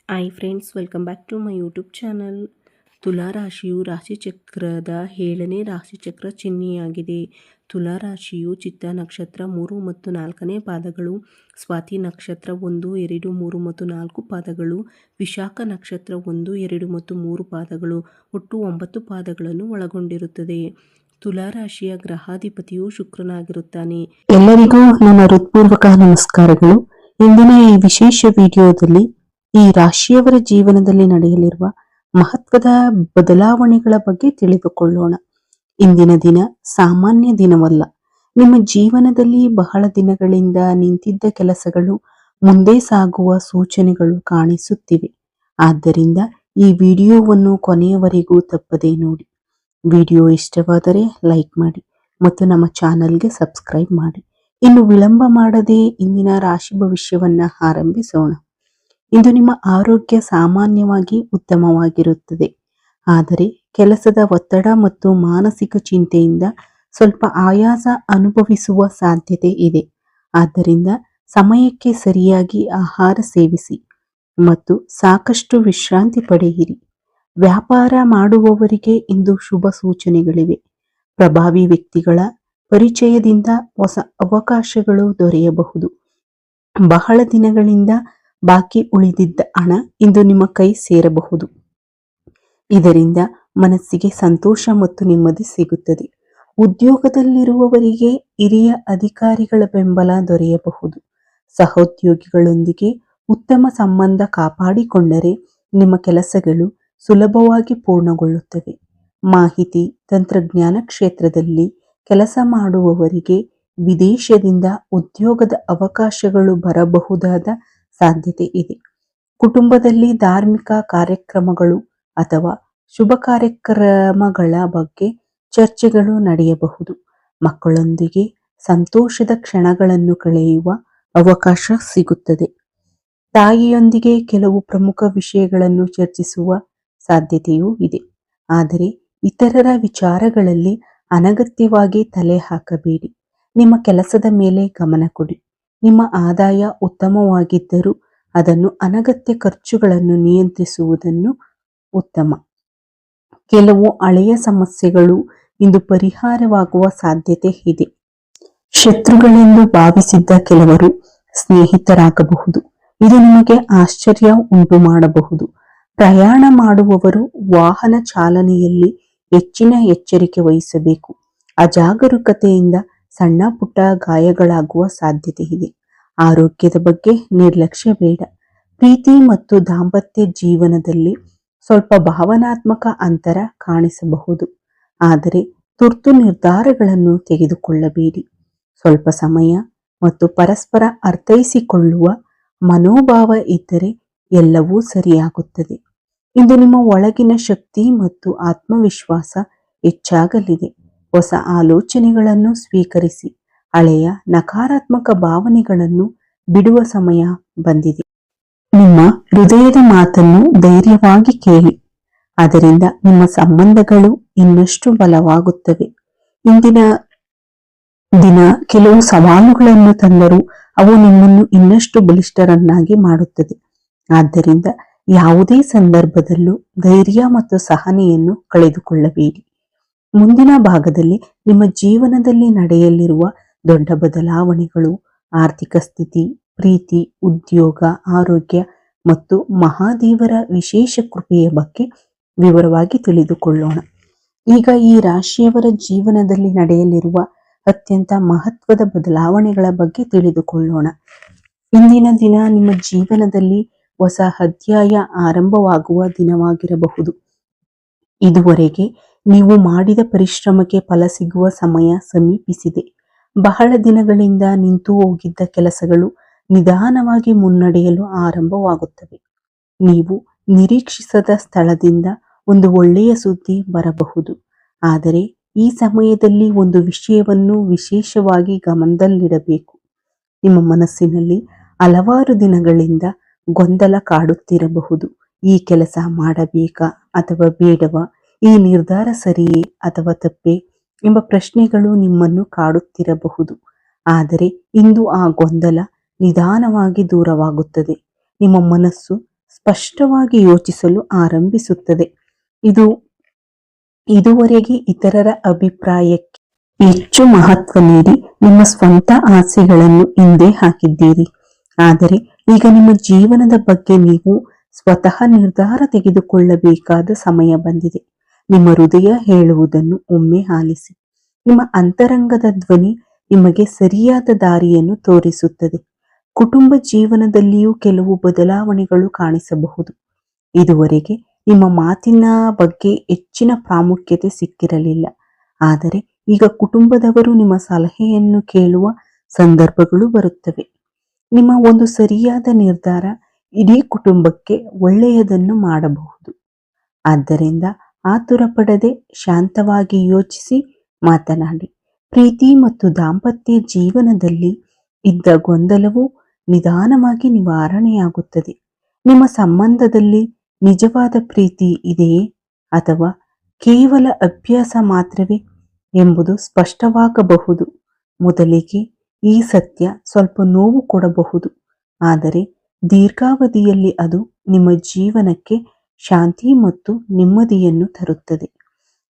Hi friends, welcome back to my YouTube channel. ತುಲಾ ರಾಶಿಯು ರಾಶಿಚಕ್ರದ 7ನೇ ರಾಶಿಚಕ್ರ ಚಿಹ್ನೆಯಾಗಿದೆ. ತುಲಾ ರಾಶಿಯು ಚಿತ್ತ ನಕ್ಷತ್ರ 3 ಮತ್ತು 4ನೇ ಪಾದಗಳು, ಸ್ವಾತಿ ನಕ್ಷತ್ರ 1, 2, 3 ಮತ್ತು 4 ಪಾದಗಳು, ವಿಶಾಖ ನಕ್ಷತ್ರ 1, 2 ಮತ್ತು 3 ಪಾದಗಳು, ಒಟ್ಟು 9 ಪಾದಗಳನ್ನು ಒಳಗೊಂಡಿರುತ್ತದೆ. ತುಲಾ ರಾಶಿಯ ಗ್ರಹಾಧಿಪತಿಯು ಶುಕ್ರನಾಗಿರುತ್ತಾನೆ. ಎಲ್ಲರಿಗೂ ನನ್ನ ಹೃತ್ಪೂರ್ವಕ ನಮಸ್ಕಾರಗಳು. ಇಂದಿನ ಈ ವಿಶೇಷ ವಿಡಿಯೋದಲ್ಲಿ ಈ ರಾಶಿಯವರ ಜೀವನದಲ್ಲಿ ನಡೆಯಲಿರುವ ಮಹತ್ವದ ಬದಲಾವಣೆಗಳ ಬಗ್ಗೆ ತಿಳಿದುಕೊಳ್ಳೋಣ. ಇಂದಿನ ದಿನ ಸಾಮಾನ್ಯ ದಿನವಲ್ಲ. ನಿಮ್ಮ ಜೀವನದಲ್ಲಿ ಬಹಳ ದಿನಗಳಿಂದ ನಿಂತಿದ್ದ ಕೆಲಸಗಳು ಮುಂದೆ ಸಾಗುವ ಸೂಚನೆಗಳು ಕಾಣಿಸುತ್ತಿವೆ. ಆದ್ದರಿಂದ ಈ ವಿಡಿಯೋವನ್ನು ಕೊನೆಯವರೆಗೂ ತಪ್ಪದೇ ನೋಡಿ. ವಿಡಿಯೋ ಇಷ್ಟವಾದರೆ ಲೈಕ್ ಮಾಡಿ ಮತ್ತು ನಮ್ಮ ಚಾನಲ್ಗೆ ಸಬ್ಸ್ಕ್ರೈಬ್ ಮಾಡಿ. ಇನ್ನು ವಿಳಂಬ ಮಾಡದೆ ಇಂದಿನ ರಾಶಿ ಭವಿಷ್ಯವನ್ನ ಆರಂಭಿಸೋಣ. ಇಂದು ನಿಮ್ಮ ಆರೋಗ್ಯ ಸಾಮಾನ್ಯವಾಗಿ ಉತ್ತಮವಾಗಿರುತ್ತದೆ, ಆದರೆ ಕೆಲಸದ ಒತ್ತಡ ಮತ್ತು ಮಾನಸಿಕ ಚಿಂತೆಯಿಂದ ಸ್ವಲ್ಪ ಆಯಾಸ ಅನುಭವಿಸುವ ಸಾಧ್ಯತೆ ಇದೆ. ಆದ್ದರಿಂದ ಸಮಯಕ್ಕೆ ಸರಿಯಾಗಿ ಆಹಾರ ಸೇವಿಸಿ ಮತ್ತು ಸಾಕಷ್ಟು ವಿಶ್ರಾಂತಿ ಪಡೆಯಿರಿ. ವ್ಯಾಪಾರ ಮಾಡುವವರಿಗೆ ಇಂದು ಶುಭ ಸೂಚನೆಗಳಿವೆ. ಪ್ರಭಾವಿ ವ್ಯಕ್ತಿಗಳ ಪರಿಚಯದಿಂದ ಹೊಸ ಅವಕಾಶಗಳು ದೊರೆಯಬಹುದು. ಬಹಳ ದಿನಗಳಿಂದ ಬಾಕಿ ಉಳಿದಿದ್ದ ಹಣ ಇಂದು ನಿಮ್ಮ ಕೈ ಸೇರಬಹುದು. ಇದರಿಂದ ಮನಸ್ಸಿಗೆ ಸಂತೋಷ ಮತ್ತು ನೆಮ್ಮದಿ ಸಿಗುತ್ತದೆ. ಉದ್ಯೋಗದಲ್ಲಿರುವವರಿಗೆ ಹಿರಿಯ ಅಧಿಕಾರಿಗಳ ಬೆಂಬಲ ದೊರೆಯಬಹುದು. ಸಹೋದ್ಯೋಗಿಗಳೊಂದಿಗೆ ಉತ್ತಮ ಸಂಬಂಧ ಕಾಪಾಡಿಕೊಂಡರೆ ನಿಮ್ಮ ಕೆಲಸಗಳು ಸುಲಭವಾಗಿ ಪೂರ್ಣಗೊಳ್ಳುತ್ತವೆ. ಮಾಹಿತಿ ತಂತ್ರಜ್ಞಾನ ಕ್ಷೇತ್ರದಲ್ಲಿ ಕೆಲಸ ಮಾಡುವವರಿಗೆ ವಿದೇಶದಿಂದ ಉದ್ಯೋಗದ ಅವಕಾಶಗಳು ಬರಬಹುದಾದ ಸಾಧ್ಯತೆ ಇದೆ. ಕುಟುಂಬದಲ್ಲಿ ಧಾರ್ಮಿಕ ಕಾರ್ಯಕ್ರಮಗಳು ಅಥವಾ ಶುಭ ಕಾರ್ಯಕ್ರಮಗಳ ಬಗ್ಗೆ ಚರ್ಚೆಗಳು ನಡೆಯಬಹುದು. ಮಕ್ಕಳೊಂದಿಗೆ ಸಂತೋಷದ ಕ್ಷಣಗಳನ್ನು ಕಳೆಯುವ ಅವಕಾಶ ಸಿಗುತ್ತದೆ. ತಾಯಿಯೊಂದಿಗೆ ಕೆಲವು ಪ್ರಮುಖ ವಿಷಯಗಳನ್ನು ಚರ್ಚಿಸುವ ಸಾಧ್ಯತೆಯೂ ಇದೆ. ಆದರೆ ಇತರರ ವಿಚಾರಗಳಲ್ಲಿ ಅನಗತ್ಯವಾಗಿ ತಲೆ ಹಾಕಬೇಡಿ. ನಿಮ್ಮ ಕೆಲಸದ ಮೇಲೆ ಗಮನ ಕೊಡಿ. ನಿಮ್ಮ ಆದಾಯ ಉತ್ತಮವಾಗಿದ್ದರೂ ಅದನ್ನು ಅನಗತ್ಯ ಖರ್ಚುಗಳನ್ನು ನಿಯಂತ್ರಿಸುವುದನ್ನು ಉತ್ತಮ. ಕೆಲವು ಹಳೆಯ ಸಮಸ್ಯೆಗಳು ಇಂದು ಪರಿಹಾರವಾಗುವ ಸಾಧ್ಯತೆ ಇದೆ. ಶತ್ರುಗಳೆಂದು ಭಾವಿಸಿದ್ದ ಕೆಲವರು ಸ್ನೇಹಿತರಾಗಬಹುದು. ಇದು ನಿಮಗೆ ಆಶ್ಚರ್ಯ ಉಂಟು ಮಾಡಬಹುದು. ಪ್ರಯಾಣ ಮಾಡುವವರು ವಾಹನ ಚಾಲನೆಯಲ್ಲಿ ಹೆಚ್ಚಿನ ಎಚ್ಚರಿಕೆ ವಹಿಸಬೇಕು. ಅಜಾಗರೂಕತೆಯಿಂದ ಸಣ್ಣ ಪುಟ್ಟ ಗಾಯಗಳಾಗುವ ಸಾಧ್ಯತೆ ಇದೆ. ಆರೋಗ್ಯದ ಬಗ್ಗೆ ನಿರ್ಲಕ್ಷ್ಯ ಬೇಡ. ಪ್ರೀತಿ ಮತ್ತು ದಾಂಪತ್ಯ ಜೀವನದಲ್ಲಿ ಸ್ವಲ್ಪ ಭಾವನಾತ್ಮಕ ಅಂತರ ಕಾಣಿಸಬಹುದು, ಆದರೆ ತುರ್ತು ನಿರ್ಧಾರಗಳನ್ನು ತೆಗೆದುಕೊಳ್ಳಬೇಡಿ. ಸ್ವಲ್ಪ ಸಮಯ ಮತ್ತು ಪರಸ್ಪರ ಅರ್ಥೈಸಿಕೊಳ್ಳುವ ಮನೋಭಾವ ಇದ್ದರೆ ಎಲ್ಲವೂ ಸರಿಯಾಗುತ್ತದೆ. ಇಂದು ನಿಮ್ಮ ಒಳಗಿನ ಶಕ್ತಿ ಮತ್ತು ಆತ್ಮವಿಶ್ವಾಸ ಹೆಚ್ಚಾಗಲಿದೆ. ಹೊಸ ಆಲೋಚನೆಗಳನ್ನು ಸ್ವೀಕರಿಸಿ. ಹಳೆಯ ನಕಾರಾತ್ಮಕ ಭಾವನೆಗಳನ್ನು ಬಿಡುವ ಸಮಯ ಬಂದಿದೆ. ನಿಮ್ಮ ಹೃದಯದ ಮಾತನ್ನು ಧೈರ್ಯವಾಗಿ ಕೇಳಿ. ಅದರಿಂದ ನಿಮ್ಮ ಸಂಬಂಧಗಳು ಇನ್ನಷ್ಟು ಬಲವಾಗುತ್ತವೆ. ಇಂದಿನ ದಿನ ಕೆಲವು ಸವಾಲುಗಳನ್ನು ತಂದರೂ ಅವು ನಿಮ್ಮನ್ನು ಇನ್ನಷ್ಟು ಬಲಿಷ್ಠರನ್ನಾಗಿ ಮಾಡುತ್ತದೆ. ಆದ್ದರಿಂದ ಯಾವುದೇ ಸಂದರ್ಭದಲ್ಲೂ ಧೈರ್ಯ ಮತ್ತು ಸಹನೆಯನ್ನು ಕಳೆದುಕೊಳ್ಳಬೇಡಿ. ಮುಂದಿನ ಭಾಗದಲ್ಲಿ ನಿಮ್ಮ ಜೀವನದಲ್ಲಿ ನಡೆಯಲಿರುವ ದೊಡ್ಡ ಬದಲಾವಣೆಗಳು, ಆರ್ಥಿಕ ಸ್ಥಿತಿ, ಪ್ರೀತಿ, ಉದ್ಯೋಗ, ಆರೋಗ್ಯ ಮತ್ತು ಮಹಾದೇವರ ವಿಶೇಷ ಕೃಪೆಯ ಬಗ್ಗೆ ವಿವರವಾಗಿ ತಿಳಿದುಕೊಳ್ಳೋಣ. ಈಗ ಈ ರಾಶಿಯವರ ಜೀವನದಲ್ಲಿ ನಡೆಯಲಿರುವ ಅತ್ಯಂತ ಮಹತ್ವದ ಬದಲಾವಣೆಗಳ ಬಗ್ಗೆ ತಿಳಿದುಕೊಳ್ಳೋಣ. ಇಂದಿನ ದಿನ ನಿಮ್ಮ ಜೀವನದಲ್ಲಿ ಹೊಸ ಅಧ್ಯಾಯ ಆರಂಭವಾಗುವ ದಿನವಾಗಿರಬಹುದು. ಇದುವರೆಗೆ ನೀವು ಮಾಡಿದ ಪರಿಶ್ರಮಕ್ಕೆ ಫಲ ಸಿಗುವ ಸಮಯ ಸಮೀಪಿಸಿದೆ. ಬಹಳ ದಿನಗಳಿಂದ ನಿಂತು ಹೋಗಿದ್ದ ಕೆಲಸಗಳು ನಿಧಾನವಾಗಿ ಮುನ್ನಡೆಯಲು ಆರಂಭವಾಗುತ್ತವೆ. ನೀವು ನಿರೀಕ್ಷಿಸದ ಸ್ಥಳದಿಂದ ಒಂದು ಒಳ್ಳೆಯ ಸುದ್ದಿ ಬರಬಹುದು. ಆದರೆ ಈ ಸಮಯದಲ್ಲಿ ಒಂದು ವಿಷಯವನ್ನು ವಿಶೇಷವಾಗಿ ಗಮನದಲ್ಲಿಡಬೇಕು. ನಿಮ್ಮ ಮನಸ್ಸಿನಲ್ಲಿ ಹಲವಾರು ದಿನಗಳಿಂದ ಗೊಂದಲ ಕಾಡುತ್ತಿರಬಹುದು. ಈ ಕೆಲಸ ಮಾಡಬೇಕಾ ಅಥವಾ ಬೇಡವಾ? ಈ ನಿರ್ಧಾರ ಸರಿಯೇ ಅಥವಾ ತಪ್ಪೇ ಎಂಬ ಪ್ರಶ್ನೆಗಳು ನಿಮ್ಮನ್ನು ಕಾಡುತ್ತಿರಬಹುದು. ಆದರೆ ಇಂದು ಆ ಗೊಂದಲ ನಿಧಾನವಾಗಿ ದೂರವಾಗುತ್ತದೆ. ನಿಮ್ಮ ಮನಸ್ಸು ಸ್ಪಷ್ಟವಾಗಿ ಯೋಚಿಸಲು ಆರಂಭಿಸುತ್ತದೆ. ಇದು ಇದುವರೆಗೆ ಇತರರ ಅಭಿಪ್ರಾಯಕ್ಕೆ ಹೆಚ್ಚು ಮಹತ್ವ ನೀಡಿ ನಿಮ್ಮ ಸ್ವಂತ ಆಸೆಗಳನ್ನು ಹಿಂದೆ ಹಾಕಿದ್ದೀರಿ. ಆದರೆ ಈಗ ನಿಮ್ಮ ಜೀವನದ ಬಗ್ಗೆ ನೀವು ಸ್ವತಃ ನಿರ್ಧಾರ ತೆಗೆದುಕೊಳ್ಳಬೇಕಾದ ಸಮಯ ಬಂದಿದೆ. ನಿಮ್ಮ ಹೃದಯ ಹೇಳುವುದನ್ನು ಒಮ್ಮೆ ಆಲಿಸಿ. ನಿಮ್ಮ ಅಂತರಂಗದ ಧ್ವನಿ ನಿಮಗೆ ಸರಿಯಾದ ದಾರಿಯನ್ನು ತೋರಿಸುತ್ತದೆ. ಕುಟುಂಬ ಜೀವನದಲ್ಲಿಯೂ ಕೆಲವು ಬದಲಾವಣೆಗಳು ಕಾಣಿಸಬಹುದು. ಇದುವರೆಗೆ ನಿಮ್ಮ ಮಾತಿನ ಬಗ್ಗೆ ಹೆಚ್ಚಿನ ಪ್ರಾಮುಖ್ಯತೆ ಸಿಕ್ಕಿರಲಿಲ್ಲ. ಆದರೆ ಈಗ ಕುಟುಂಬದವರು ನಿಮ್ಮ ಸಲಹೆಯನ್ನು ಕೇಳುವ ಸಂದರ್ಭಗಳು ಬರುತ್ತವೆ. ನಿಮ್ಮ ಒಂದು ಸರಿಯಾದ ನಿರ್ಧಾರ ಇಡೀ ಕುಟುಂಬಕ್ಕೆ ಒಳ್ಳೆಯದನ್ನು ಮಾಡಬಹುದು. ಆದ್ದರಿಂದ ಆತುರ ಪಡದೆ ಶಾಂತವಾಗಿ ಯೋಚಿಸಿ ಮಾತನಾಡಿ. ಪ್ರೀತಿ ಮತ್ತು ದಾಂಪತ್ಯ ಜೀವನದಲ್ಲಿ ಇದ್ದ ಗೊಂದಲವು ನಿಧಾನವಾಗಿ ನಿವಾರಣೆಯಾಗುತ್ತದೆ. ನಿಮ್ಮ ಸಂಬಂಧದಲ್ಲಿ ನಿಜವಾದ ಪ್ರೀತಿ ಇದೆಯೇ ಅಥವಾ ಕೇವಲ ಅಭ್ಯಾಸ ಮಾತ್ರವೇ ಎಂಬುದು ಸ್ಪಷ್ಟವಾಗಬಹುದು. ಮೊದಲಿಗೆ ಈ ಸತ್ಯ ಸ್ವಲ್ಪ ನೋವು ಕೊಡಬಹುದು, ಆದರೆ ದೀರ್ಘಾವಧಿಯಲ್ಲಿ ಅದು ನಿಮ್ಮ ಜೀವನಕ್ಕೆ ಶಾಂತಿ ಮತ್ತು ನೆಮ್ಮದಿಯನ್ನು ತರುತ್ತದೆ.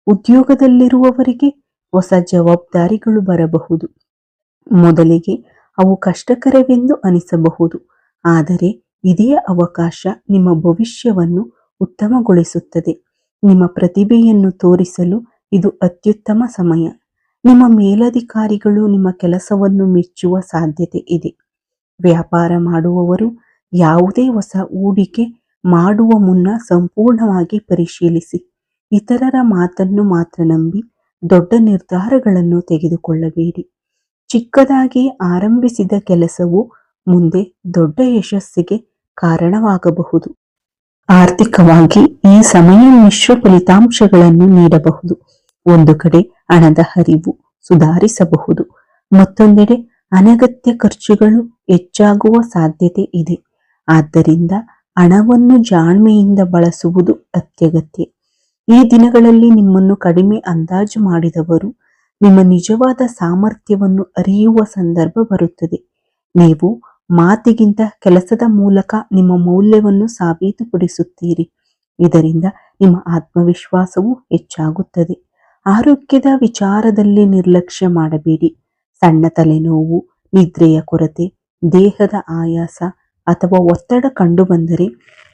ಉದ್ಯೋಗದಲ್ಲಿರುವವರಿಗೆ ಹೊಸ ಜವಾಬ್ದಾರಿಗಳು ಬರಬಹುದು. ಮೊದಲಿಗೆ ಅವು ಕಷ್ಟಕರವೆಂದು ಅನಿಸಬಹುದು, ಆದರೆ ಇದೇ ಅವಕಾಶ ನಿಮ್ಮ ಭವಿಷ್ಯವನ್ನು ಉತ್ತಮಗೊಳಿಸುತ್ತದೆ. ನಿಮ್ಮ ಪ್ರತಿಭೆಯನ್ನು ತೋರಿಸಲು ಇದು ಅತ್ಯುತ್ತಮ ಸಮಯ. ನಿಮ್ಮ ಮೇಲಧಿಕಾರಿಗಳು ನಿಮ್ಮ ಕೆಲಸವನ್ನು ಮೆಚ್ಚುವ ಸಾಧ್ಯತೆ ಇದೆ. ವ್ಯಾಪಾರ ಮಾಡುವವರು ಯಾವುದೇ ಹೊಸ ಹೂಡಿಕೆ ಮಾಡುವ ಮುನ್ನ ಸಂಪೂರ್ಣವಾಗಿ ಪರಿಶೀಲಿಸಿ. ಇತರರ ಮಾತನ್ನು ಮಾತ್ರ ನಂಬಿ ದೊಡ್ಡ ನಿರ್ಧಾರಗಳನ್ನು ತೆಗೆದುಕೊಳ್ಳಬೇಡಿ. ಚಿಕ್ಕದಾಗಿ ಆರಂಭಿಸಿದ ಕೆಲಸವು ಮುಂದೆ ದೊಡ್ಡ ಯಶಸ್ಸಿಗೆ ಕಾರಣವಾಗಬಹುದು. ಆರ್ಥಿಕವಾಗಿ ಈ ಸಮಯ ಮಿಶ್ರ ಫಲಿತಾಂಶಗಳನ್ನು ನೀಡಬಹುದು. ಒಂದು ಕಡೆ ಹಣದ ಹರಿವು ಸುಧಾರಿಸಬಹುದು, ಮತ್ತೊಂದೆಡೆ ಅನಗತ್ಯ ಖರ್ಚುಗಳು ಹೆಚ್ಚಾಗುವ ಸಾಧ್ಯತೆ ಇದೆ. ಆದ್ದರಿಂದ ಹಣವನ್ನು ಜಾಣ್ಮೆಯಿಂದ ಬಳಸುವುದು ಅತ್ಯಗತ್ಯ. ಈ ದಿನಗಳಲ್ಲಿ ನಿಮ್ಮನ್ನು ಕಡಿಮೆ ಅಂದಾಜು ಮಾಡಿದವರು ನಿಮ್ಮ ನಿಜವಾದ ಸಾಮರ್ಥ್ಯವನ್ನು ಅರಿಯುವ ಸಂದರ್ಭ ಬರುತ್ತದೆ. ನೀವು ಮಾತಿಗಿಂತ ಕೆಲಸದ ಮೂಲಕ ನಿಮ್ಮ ಮೌಲ್ಯವನ್ನು ಸಾಬೀತುಪಡಿಸುತ್ತೀರಿ. ಇದರಿಂದ ನಿಮ್ಮ ಆತ್ಮವಿಶ್ವಾಸವು ಹೆಚ್ಚಾಗುತ್ತದೆ. ಆರೋಗ್ಯದ ವಿಚಾರದಲ್ಲಿ ನಿರ್ಲಕ್ಷ್ಯ ಮಾಡಬೇಡಿ. ಸಣ್ಣ ತಲೆನೋವು, ನಿದ್ರೆಯ ಕೊರತೆ, ದೇಹದ ಆಯಾಸ ಅಥವಾ ಒತ್ತಡ ಕಂಡುಬಂದರೆ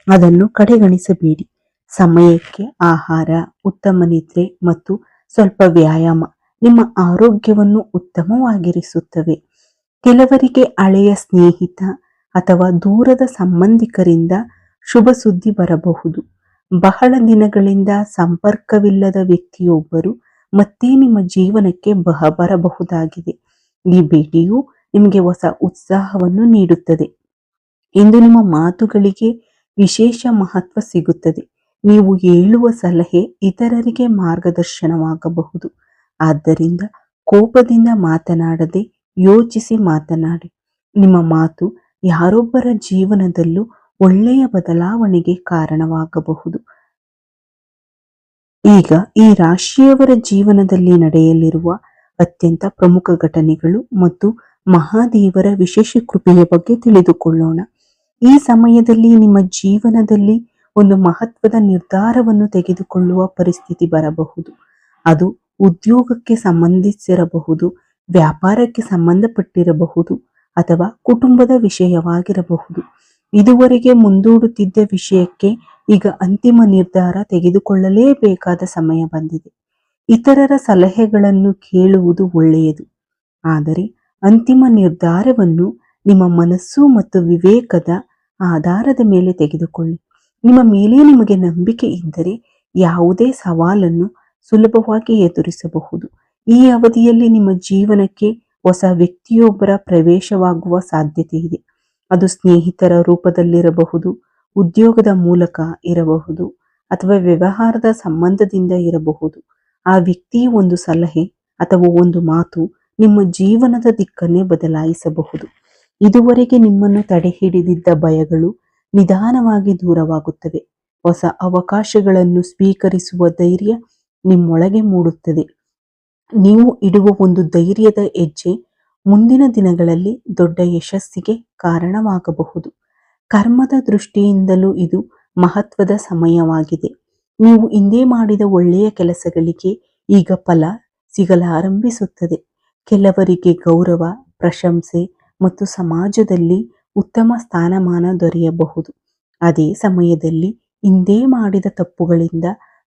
ಅದನ್ನು ಕಡೆಗಣಿಸಬೇಡಿ. ಸಮಯಕ್ಕೆ ಆಹಾರ, ಉತ್ತಮ ನಿದ್ರೆ ಮತ್ತು ಸ್ವಲ್ಪ ವ್ಯಾಯಾಮ ನಿಮ್ಮ ಆರೋಗ್ಯವನ್ನು ಉತ್ತಮವಾಗಿರಿಸುತ್ತವೆ. ಕೆಲವರಿಗೆ ಹಳೆಯ ಸ್ನೇಹಿತ ಅಥವಾ ದೂರದ ಸಂಬಂಧಿಕರಿಂದ ಶುಭ ಸುದ್ದಿ ಬರಬಹುದು. ಬಹಳ ದಿನಗಳಿಂದ ಸಂಪರ್ಕವಿಲ್ಲದ ವ್ಯಕ್ತಿಯೊಬ್ಬರು ಮತ್ತೆ ನಿಮ್ಮ ಜೀವನಕ್ಕೆ ಬರಬಹುದಾಗಿದೆ. ಈ ಭೇಟಿಯು ನಿಮಗೆ ಹೊಸ ಉತ್ಸಾಹವನ್ನು ನೀಡುತ್ತದೆ. ಇಂದು ನಿಮ್ಮ ಮಾತುಗಳಿಗೆ ವಿಶೇಷ ಮಹತ್ವ ಸಿಗುತ್ತದೆ. ನೀವು ಹೇಳುವ ಸಲಹೆ ಇತರರಿಗೆ ಮಾರ್ಗದರ್ಶನವಾಗಬಹುದು. ಆದ್ದರಿಂದ ಕೋಪದಿಂದ ಮಾತನಾಡದೆ ಯೋಚಿಸಿ ಮಾತನಾಡಿ. ನಿಮ್ಮ ಮಾತು ಯಾರೊಬ್ಬರ ಜೀವನದಲ್ಲೂ ಒಳ್ಳೆಯ ಬದಲಾವಣೆಗೆ ಕಾರಣವಾಗಬಹುದು. ಈಗ ಈ ರಾಶಿಯವರ ಜೀವನದಲ್ಲಿ ನಡೆಯಲಿರುವ ಅತ್ಯಂತ ಪ್ರಮುಖ ಘಟನೆಗಳು ಮತ್ತು ಮಹಾದೇವರ ವಿಶೇಷ ಕೃಪೆಯ ಬಗ್ಗೆ ತಿಳಿದುಕೊಳ್ಳೋಣ. ಈ ಸಮಯದಲ್ಲಿ ನಿಮ್ಮ ಜೀವನದಲ್ಲಿ ಒಂದು ಮಹತ್ವದ ನಿರ್ಧಾರವನ್ನು ತೆಗೆದುಕೊಳ್ಳುವ ಪರಿಸ್ಥಿತಿ ಬರಬಹುದು. ಅದು ಉದ್ಯೋಗಕ್ಕೆ ಸಂಬಂಧಿಸಿರಬಹುದು, ವ್ಯಾಪಾರಕ್ಕೆ ಸಂಬಂಧಪಟ್ಟಿರಬಹುದು ಅಥವಾ ಕುಟುಂಬದ ವಿಷಯವಾಗಿರಬಹುದು. ಇದುವರೆಗೆ ಮುಂದೂಡುತ್ತಿದ್ದ ವಿಷಯಕ್ಕೆ ಈಗ ಅಂತಿಮ ನಿರ್ಧಾರ ತೆಗೆದುಕೊಳ್ಳಲೇಬೇಕಾದ ಸಮಯ ಬಂದಿದೆ. ಇತರರ ಸಲಹೆಗಳನ್ನು ಕೇಳುವುದು ಒಳ್ಳೆಯದು, ಆದರೆ ಅಂತಿಮ ನಿರ್ಧಾರವನ್ನು ನಿಮ್ಮ ಮನಸ್ಸು ಮತ್ತು ವಿವೇಕದ ಆಧಾರದ ಮೇಲೆ ತೆಗೆದುಕೊಳ್ಳಿ. ನಿಮ್ಮ ಮೇಲೆ ನಿಮಗೆ ನಂಬಿಕೆ ಇದ್ದರೆ ಯಾವುದೇ ಸವಾಲನ್ನು ಸುಲಭವಾಗಿ ಎದುರಿಸಬಹುದು. ಈ ಅವಧಿಯಲ್ಲಿ ನಿಮ್ಮ ಜೀವನಕ್ಕೆ ಹೊಸ ವ್ಯಕ್ತಿಯೊಬ್ಬರ ಪ್ರವೇಶವಾಗುವ ಸಾಧ್ಯತೆ ಇದೆ. ಅದು ಸ್ನೇಹಿತರ ರೂಪದಲ್ಲಿರಬಹುದು, ಉದ್ಯೋಗದ ಮೂಲಕ ಇರಬಹುದು ಅಥವಾ ವ್ಯವಹಾರದ ಸಂಬಂಧದಿಂದ ಇರಬಹುದು. ಆ ವ್ಯಕ್ತಿಯ ಒಂದು ಸಲಹೆ ಅಥವಾ ಒಂದು ಮಾತು ನಿಮ್ಮ ಜೀವನದ ದಿಕ್ಕನ್ನೇ ಬದಲಾಯಿಸಬಹುದು. ಇದುವರೆಗೆ ನಿಮ್ಮನ್ನು ತಡೆ ಹಿಡಿದಿದ್ದ ಭಯಗಳು ನಿಧಾನವಾಗಿ ದೂರವಾಗುತ್ತವೆ. ಹೊಸ ಅವಕಾಶಗಳನ್ನು ಸ್ವೀಕರಿಸುವ ಧೈರ್ಯ ನಿಮ್ಮೊಳಗೆ ಮೂಡುತ್ತದೆ. ನೀವು ಇಡುವ ಒಂದು ಧೈರ್ಯದ ಹೆಜ್ಜೆ ಮುಂದಿನ ದಿನಗಳಲ್ಲಿ ದೊಡ್ಡ ಯಶಸ್ಸಿಗೆ ಕಾರಣವಾಗಬಹುದು. ಕರ್ಮದ ದೃಷ್ಟಿಯಿಂದಲೂ ಇದು ಮಹತ್ವದ ಸಮಯವಾಗಿದೆ. ನೀವು ಹಿಂದೆ ಮಾಡಿದ ಒಳ್ಳೆಯ ಕೆಲಸಗಳಿಗೆ ಈಗ ಫಲ ಸಿಗಲಾರಂಭಿಸುತ್ತದೆ. ಕೆಲವರಿಗೆ ಗೌರವ, ಪ್ರಶಂಸೆ ಮತ್ತು ಸಮಾಜದಲ್ಲಿ ಉತ್ತಮ ಸ್ಥಾನಮಾನ ದೊರೆಯಬಹುದು. ಅದೇ ಸಮಯದಲ್ಲಿ ಹಿಂದೆ ಮಾಡಿದ ತಪ್ಪುಗಳಿಂದ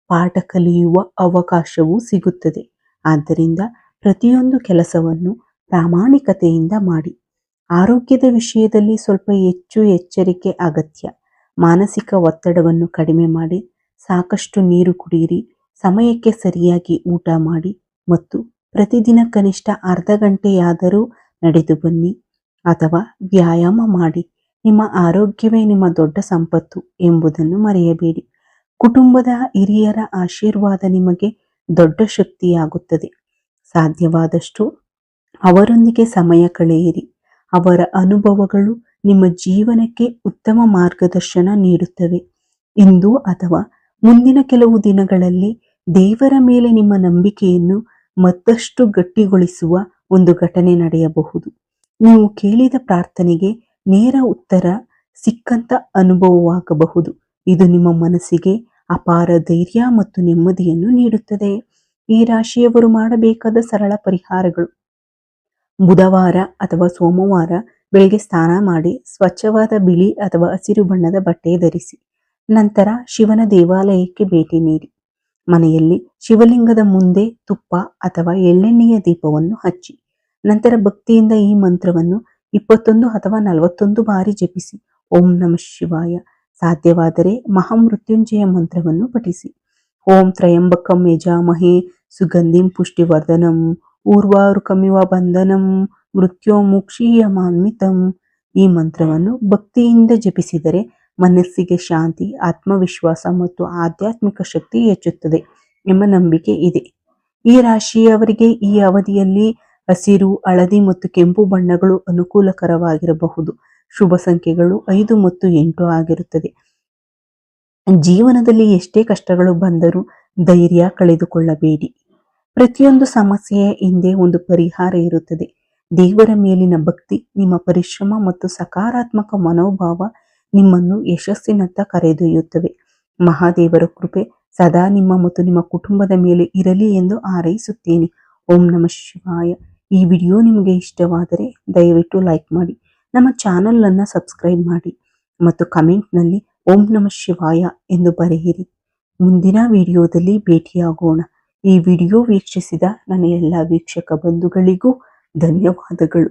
ಪಾಠ ಕಲಿಯುವ ಅವಕಾಶವೂ ಸಿಗುತ್ತದೆ. ಆದ್ದರಿಂದ ಪ್ರತಿಯೊಂದು ಕೆಲಸವನ್ನು ಪ್ರಾಮಾಣಿಕತೆಯಿಂದ ಮಾಡಿ. ಆರೋಗ್ಯದ ವಿಷಯದಲ್ಲಿ ಸ್ವಲ್ಪ ಹೆಚ್ಚು ಎಚ್ಚರಿಕೆ ಅಗತ್ಯ. ಮಾನಸಿಕ ಒತ್ತಡವನ್ನು ಕಡಿಮೆ ಮಾಡಿ, ಸಾಕಷ್ಟು ನೀರು ಕುಡಿಯಿರಿ, ಸಮಯಕ್ಕೆ ಸರಿಯಾಗಿ ಊಟ ಮಾಡಿ ಮತ್ತು ಪ್ರತಿದಿನ ಕನಿಷ್ಠ ಅರ್ಧ ಗಂಟೆಯಾದರೂ ನಡೆದು ಬನ್ನಿ ಅಥವಾ ವ್ಯಾಯಾಮ ಮಾಡಿ. ನಿಮ್ಮ ಆರೋಗ್ಯವೇ ನಿಮ್ಮ ದೊಡ್ಡ ಸಂಪತ್ತು ಎಂಬುದನ್ನು ಮರೆಯಬೇಡಿ. ಕುಟುಂಬದ ಹಿರಿಯರ ಆಶೀರ್ವಾದ ನಿಮಗೆ ದೊಡ್ಡ ಶಕ್ತಿಯಾಗುತ್ತದೆ. ಸಾಧ್ಯವಾದಷ್ಟು ಅವರೊಂದಿಗೆ ಸಮಯ ಕಳೆಯಿರಿ. ಅವರ ಅನುಭವಗಳು ನಿಮ್ಮ ಜೀವನಕ್ಕೆ ಉತ್ತಮ ಮಾರ್ಗದರ್ಶನ ನೀಡುತ್ತವೆ. ಇಂದು ಅಥವಾ ಮುಂದಿನ ಕೆಲವು ದಿನಗಳಲ್ಲಿ ದೇವರ ಮೇಲೆ ನಿಮ್ಮ ನಂಬಿಕೆಯನ್ನು ಮತ್ತಷ್ಟು ಗಟ್ಟಿಗೊಳಿಸುವ ಒಂದು ಘಟನೆ ನಡೆಯಬಹುದು. ನೀವು ಕೇಳಿದ ಪ್ರಾರ್ಥನೆಗೆ ನೇರ ಉತ್ತರ ಸಿಕ್ಕಂತ ಅನುಭವವಾಗಬಹುದು. ಇದು ನಿಮ್ಮ ಮನಸ್ಸಿಗೆ ಅಪಾರ ಧೈರ್ಯ ಮತ್ತು ನೆಮ್ಮದಿಯನ್ನು ನೀಡುತ್ತದೆ. ಈ ರಾಶಿಯವರು ಮಾಡಬೇಕಾದ ಸರಳ ಪರಿಹಾರಗಳು: ಬುಧವಾರ ಅಥವಾ ಸೋಮವಾರ ಬೆಳಗ್ಗೆ ಸ್ನಾನ ಮಾಡಿ ಸ್ವಚ್ಛವಾದ ಬಿಳಿ ಅಥವಾ ಹಸಿರು ಬಣ್ಣದ ಬಟ್ಟೆ ಧರಿಸಿ. ನಂತರ ಶಿವನ ದೇವಾಲಯಕ್ಕೆ ಭೇಟಿ ನೀಡಿ. ಮನೆಯಲ್ಲಿ ಶಿವಲಿಂಗದ ಮುಂದೆ ತುಪ್ಪ ಅಥವಾ ಎಳ್ಳೆಣ್ಣೆಯ ದೀಪವನ್ನು ಹಚ್ಚಿ. ನಂತರ ಭಕ್ತಿಯಿಂದ ಈ ಮಂತ್ರವನ್ನು 21 ಅಥವಾ 41 ಬಾರಿ ಜಪಿಸಿ. ಓಂ ನಮಃ ಶಿವಾಯ. ಸಾಧ್ಯವಾದರೆ ಮಹಾಮೃತ್ಯುಂಜಯ ಮಂತ್ರವನ್ನು ಪಠಿಸಿ. ಓಂ ತ್ರಯಂಬಕಂ ಯಜಾಮಹೇ ಸುಗಂಧಿಂ ಪುಷ್ಟಿವರ್ಧನಂ ಊರ್ವಾರುಕಮಿವ ಬಂಧನಂ ಮೃತ್ಯೋಮುಕ್ಷೀಯಮಾನ್ವಿತಂ. ಈ ಮಂತ್ರವನ್ನು ಭಕ್ತಿಯಿಂದ ಜಪಿಸಿದರೆ ಮನಸ್ಸಿಗೆ ಶಾಂತಿ, ಆತ್ಮವಿಶ್ವಾಸ ಮತ್ತು ಆಧ್ಯಾತ್ಮಿಕ ಶಕ್ತಿ ಹೆಚ್ಚುತ್ತದೆ ಎಂಬ ನಂಬಿಕೆ ಇದೆ. ಈ ರಾಶಿಯವರಿಗೆ ಈ ಅವಧಿಯಲ್ಲಿ ಹಸಿರು, ಹಳದಿ ಮತ್ತು ಕೆಂಪು ಬಣ್ಣಗಳು ಅನುಕೂಲಕರವಾಗಿರಬಹುದು. ಶುಭ ಸಂಖ್ಯೆಗಳು 5 ಮತ್ತು 8 ಆಗಿರುತ್ತದೆ. ಜೀವನದಲ್ಲಿ ಎಷ್ಟೇ ಕಷ್ಟಗಳು ಬಂದರೂ ಧೈರ್ಯ ಕಳೆದುಕೊಳ್ಳಬೇಡಿ. ಪ್ರತಿಯೊಂದು ಸಮಸ್ಯೆಯ ಹಿಂದೆ ಒಂದು ಪರಿಹಾರ ಇರುತ್ತದೆ. ದೇವರ ಮೇಲಿನ ಭಕ್ತಿ, ನಿಮ್ಮ ಪರಿಶ್ರಮ ಮತ್ತು ಸಕಾರಾತ್ಮಕ ಮನೋಭಾವ ನಿಮ್ಮನ್ನು ಯಶಸ್ಸಿನತ್ತ ಕರೆದೊಯ್ಯುತ್ತವೆ. ಮಹಾದೇವರ ಕೃಪೆ ಸದಾ ನಿಮ್ಮ ಮತ್ತು ನಿಮ್ಮ ಕುಟುಂಬದ ಮೇಲೆ ಇರಲಿ ಎಂದು ಹಾರೈಸುತ್ತೇನೆ. ಓಂ ನಮಃ ಶಿವಾಯ. ಈ ವಿಡಿಯೋ ನಿಮಗೆ ಇಷ್ಟವಾದರೆ ದಯವಿಟ್ಟು ಲೈಕ್ ಮಾಡಿ, ನಮ್ಮ ಚಾನಲ್ ಅನ್ನು ಸಬ್ಸ್ಕ್ರೈಬ್ ಮಾಡಿ ಮತ್ತು ಕಮೆಂಟ್ನಲ್ಲಿ ಓಂ ನಮಃ ಶಿವಾಯ ಎಂದು ಬರೆಯಿರಿ. ಮುಂದಿನ ವಿಡಿಯೋದಲ್ಲಿ ಭೇಟಿಯಾಗೋಣ. ಈ ವಿಡಿಯೋ ವೀಕ್ಷಿಸಿದ ನನ್ನ ಎಲ್ಲ ವೀಕ್ಷಕ ಬಂಧುಗಳಿಗೂ ಧನ್ಯವಾದಗಳು.